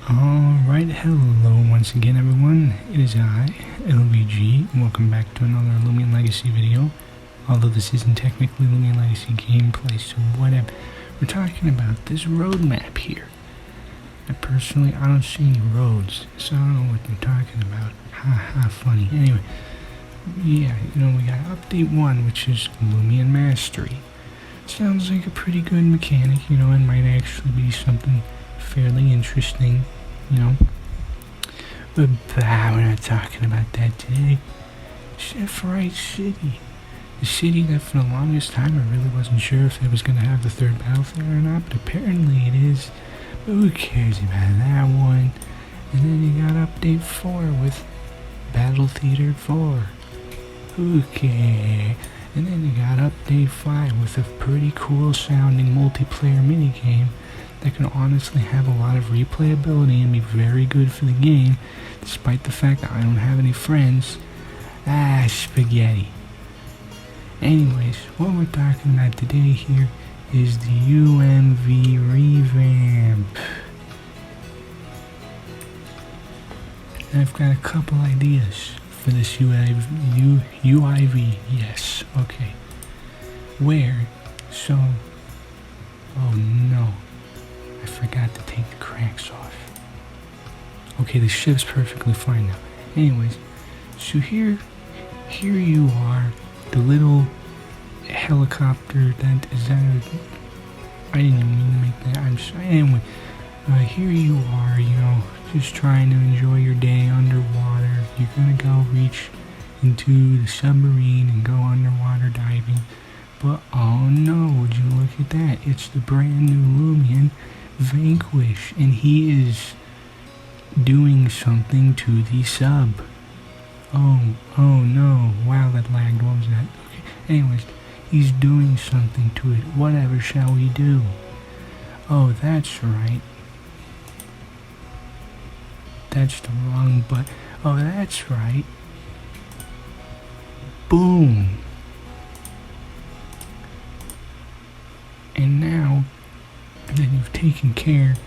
Alright, hello once again everyone, it is I, ILVG, and welcome back to another Loomian Legacy video. Although this isn't technically Loomian Legacy gameplay, so whatever. We're talking about this roadmap here. And personally, I don't see any roads, so I don't know what they're talking about. Ha, funny. Anyway, yeah, we got update 1, which is Loomian Mastery. Sounds like a pretty good mechanic, it might actually be something fairly interesting, but we're not talking about that today. Sephiroth City. The city that for the longest time I really wasn't sure if it was going to have the third battlefield or not, but apparently it is. But who cares about that one? And then you got update 4 with Battle Theater 4. Who cares? And then you got update 5 with a pretty cool sounding multiplayer minigame that can honestly have a lot of replayability and be very good for the game, despite the fact that I don't have any friends. Spaghetti. Anyways, what we're talking about today here is the UMV revamp. I've got a couple ideas for this UIV, yes, okay. Where, so, oh no. I forgot to take the cranks off. Okay, the ship's perfectly fine now. Anyways, so here you are, the little helicopter that is that I didn't even mean to make that. I'm sorry. Anyway, here you are, just trying to enjoy your day underwater. You're gonna go reach into the submarine and go underwater diving. But oh no, would you look at that? It's the brand new Loomian Vanquish, and he is doing something to the sub. Oh no, wow, that lagged. What was that? Okay, anyways, he's doing something to it. Whatever shall we do? Oh, that's right. That's the wrong button. Oh, that's right. Boom. And now that you've taken care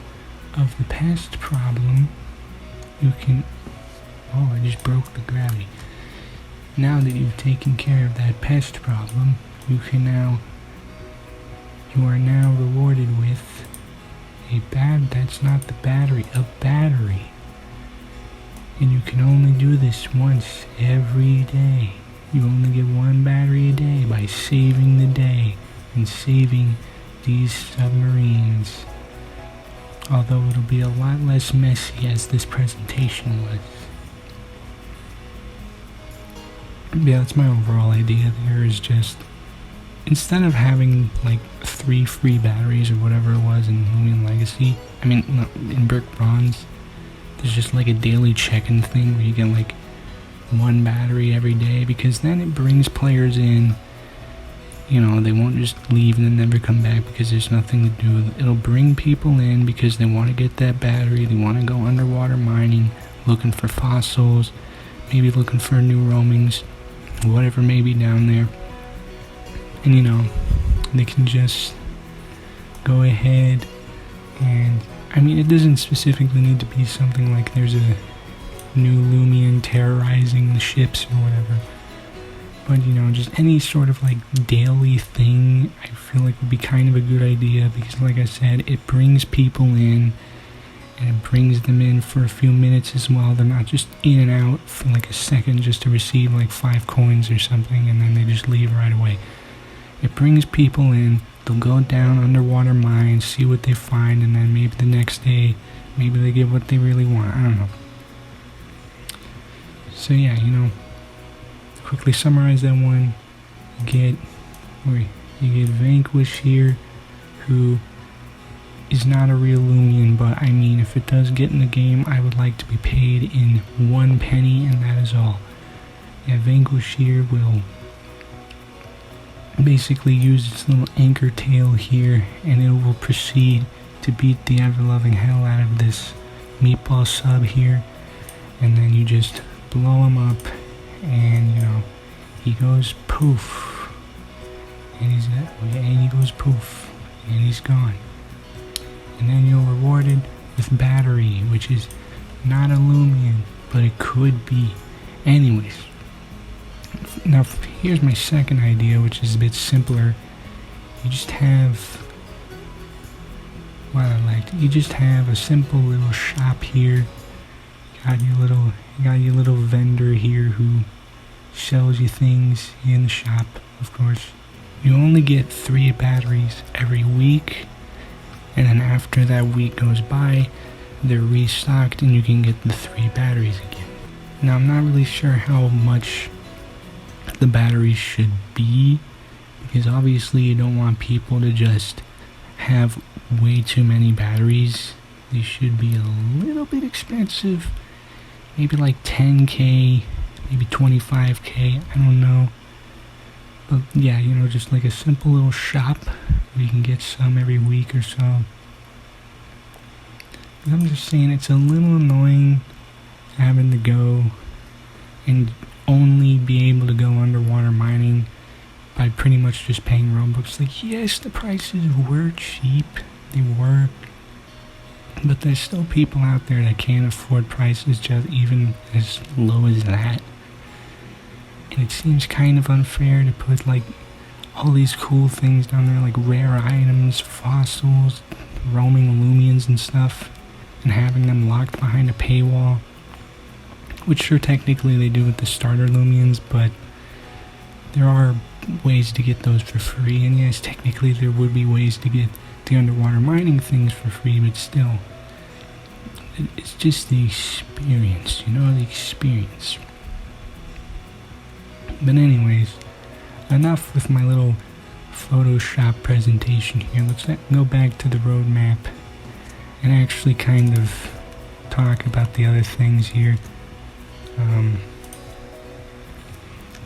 of the past problem, you can... Oh, I just broke the gravity. Now that you've taken care of that pest problem, you are now rewarded with a that's not the battery, a battery. And you can only do this once every day. You only get one battery a day by saving the day and saving these submarines. Although it'll be a lot less messy as this presentation was. Yeah, that's my overall idea there, is just instead of having like 3 free batteries or whatever it was in Loomian Legacy, in Brick Bronze, there's just like a daily check-in thing where you get like 1 battery every day, because then it brings players in. They won't just leave and then never come back because there's nothing to do. It'll bring people in because they want to get that battery, they want to go underwater mining, looking for fossils, maybe looking for new roamings, whatever may be down there. And they can just go ahead and, it doesn't specifically need to be something like there's a new Loomian terrorizing the ships or whatever. But, just any sort of like daily thing, I feel like would be kind of a good idea, because like I said, it brings people in, and it brings them in for a few minutes as well. They're not just in and out for like a second just to receive like 5 coins or something and then they just leave right away. It brings people in, they'll go down underwater mines, see what they find, and then maybe the next day, maybe they get what they really want. I don't know. So yeah, quickly summarize that one. You get Vanquish here, who is not a real Loomian, but if it does get in the game, I would like to be paid in 1 penny, and that is all. Yeah, Vanquish here will basically use its little anchor tail here, and it will proceed to beat the ever-loving hell out of this meatball sub here, and then you just blow him up, and he goes poof, and he goes poof, and he's gone. And then you're rewarded with battery, which is not a Loomian, but it could be. Anyways, now here's my second idea, which is a bit simpler. You just have you just have a simple little shop here. You got your little vendor here who sells you things in the shop, of course. You only get 3 batteries every week, and then after that week goes by, they're restocked and you can get the 3 batteries again. Now, I'm not really sure how much the batteries should be, because obviously you don't want people to just have way too many batteries. They should be a little bit expensive, maybe like 10k, maybe 25k, I don't know. But yeah, you know, just like a simple little shop where you can get some every week or so. I'm just saying, it's a little annoying having to go and only be able to go underwater mining by pretty much just paying Robux. Like, yes, the prices were cheap, they were, but there's still people out there that can't afford prices just even as low as that. And it seems kind of unfair to put like all these cool things down there, like rare items, fossils, roaming Loomians and stuff, and having them locked behind a paywall. Which sure, technically they do with the starter Loomians, but there are ways to get those for free. And yes, technically there would be ways to get the underwater mining things for free, but still, it's just the experience, you know, the experience. But anyways, enough with my little Photoshop presentation here. Let's go back to the roadmap and actually kind of talk about the other things here.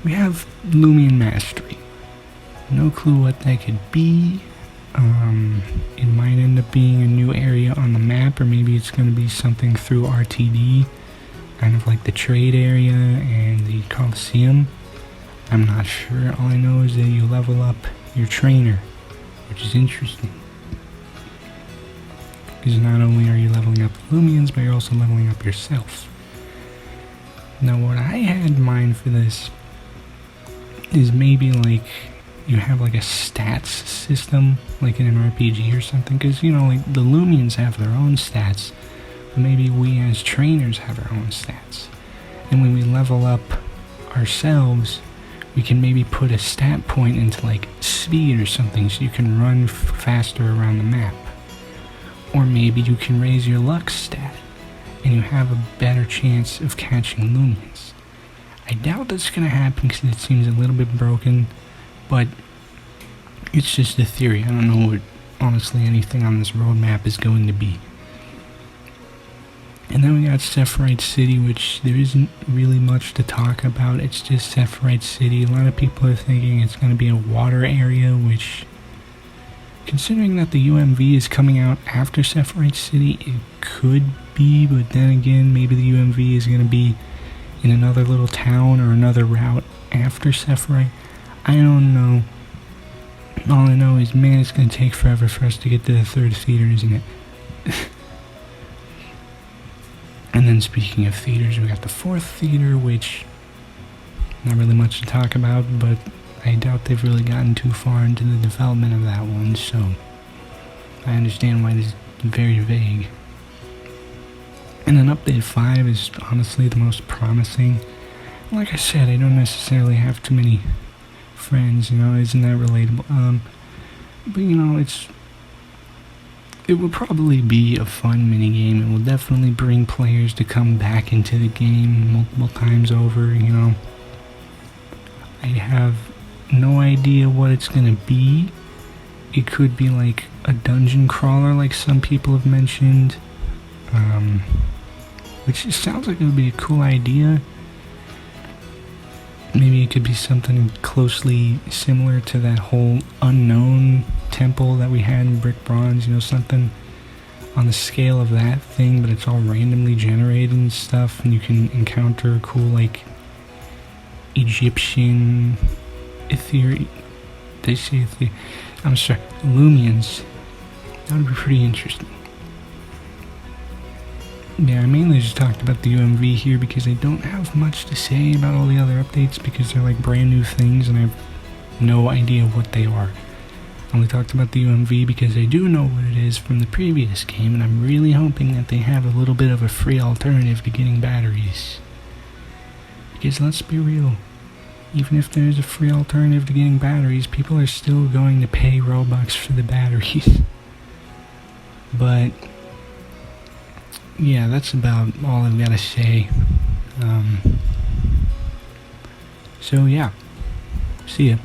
We have Loomian Mastery. No clue what that could be. It might end up being a new area on the map, or maybe it's going to be something through RTD, kind of like the trade area and the Coliseum. I'm not sure. All I know is that you level up your trainer, which is interesting. Because not only are you leveling up the Loomians, but you're also leveling up yourself. Now, what I had in mind for this is maybe like you have like a stats system, like in an RPG or something. Because, you know, like the Loomians have their own stats, but maybe we as trainers have our own stats. And when we level up ourselves, we can maybe put a stat point into like speed or something, so you can run faster around the map. Or maybe you can raise your luck stat and you have a better chance of catching Loomians. I doubt that's going to happen because it seems a little bit broken, but it's just a theory. I don't know what honestly anything on this roadmap is going to be. And then we got Sephirite City, which there isn't really much to talk about. It's just Sephirite City. A lot of people are thinking it's going to be a water area, which, considering that the UMV is coming out after Sephirite City, it could be, but then again, maybe the UMV is going to be in another little town or another route after Sephirite. I don't know. All I know is, man, it's going to take forever for us to get to the 3rd theater, isn't it? And then speaking of theaters, we got the 4th theater, which not really much to talk about, but I doubt they've really gotten too far into the development of that one, so I understand why it's very vague. And then Update 5 is honestly the most promising. Like I said, I don't necessarily have too many friends, you know, isn't that relatable? But you know, it will probably be a fun minigame. It will definitely bring players to come back into the game multiple times over, you know. I have no idea what it's gonna be. It could be like a dungeon crawler like some people have mentioned, which just sounds like it would be a cool idea. Maybe it could be something closely similar to that whole unknown temple that we had in Brick Bronze, you know, something on the scale of that thing, but it's all randomly generated and stuff, and you can encounter cool, like, Egyptian, Loomians. That would be pretty interesting. yeah, I mainly just talked about the UMV here because I don't have much to say about all the other updates because they're like brand new things and I have no idea what they are. I only talked about the UMV because I do know what it is from the previous game, and I'm really hoping that they have a little bit of a free alternative to getting batteries. Because let's be real, even if there's a free alternative to getting batteries, people are still going to pay Robux for the batteries. But yeah, that's about all I've got to say. So yeah, see ya.